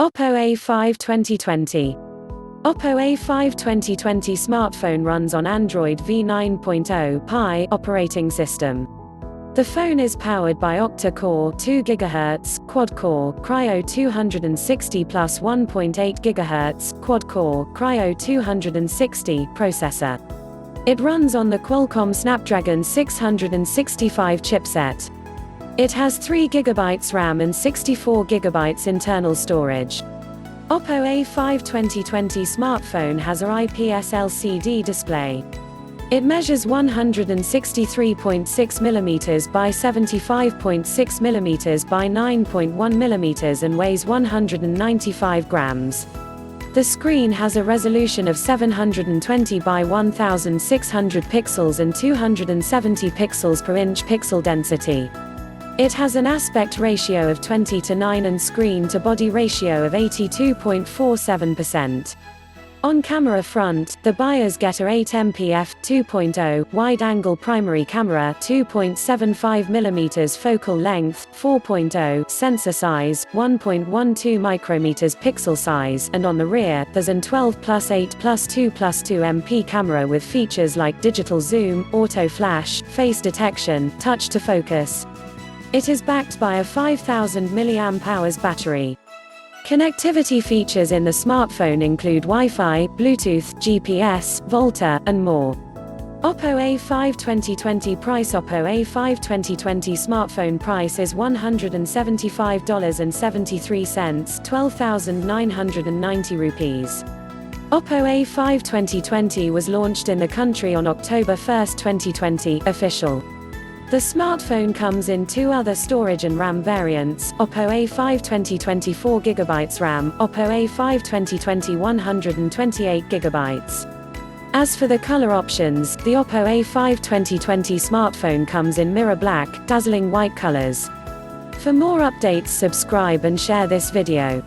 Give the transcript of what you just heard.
Oppo A5 2020. Oppo A5 2020 smartphone runs on Android v9.0 Pie operating system. The phone is powered by octa-core 2 GHz, quad-core, Cryo 260 plus 1.8 GHz, quad-core, Cryo 260 processor. It runs on the Qualcomm Snapdragon 665 chipset. It has 3 GB RAM and 64 GB internal storage. Oppo A5 2020 smartphone has a IPS LCD display. It measures 163.6 mm by 75.6 mm by 9.1 mm and weighs 195 grams. The screen has a resolution of 720 by 1600 pixels and 270 pixels per inch pixel density. It has an aspect ratio of 20:9 and screen-to-body ratio of 82.47%. On camera front, the buyers get a 8MP f2.0 wide-angle primary camera, 2.75mm focal length, 4.0 sensor size, 1.12 micrometers pixel size, and on the rear, there's an 12+8+2+2MP camera with features like digital zoom, auto flash, face detection, touch to focus. It is backed by a 5000 mAh battery. Connectivity features in the smartphone include Wi-Fi, Bluetooth, GPS, Volta, and more. Oppo A5 2020 price. Oppo A5 2020 smartphone price is $175.73, 12,990 rupees. Oppo A5 2020 was launched in the country on October 1, 2020, official. The smartphone comes in two other storage and RAM variants, Oppo A5 2020 4GB RAM, Oppo A5 2020 128GB. As for the color options, the Oppo A5 2020 smartphone comes in mirror black, dazzling white colors. For more updates, subscribe and share this video.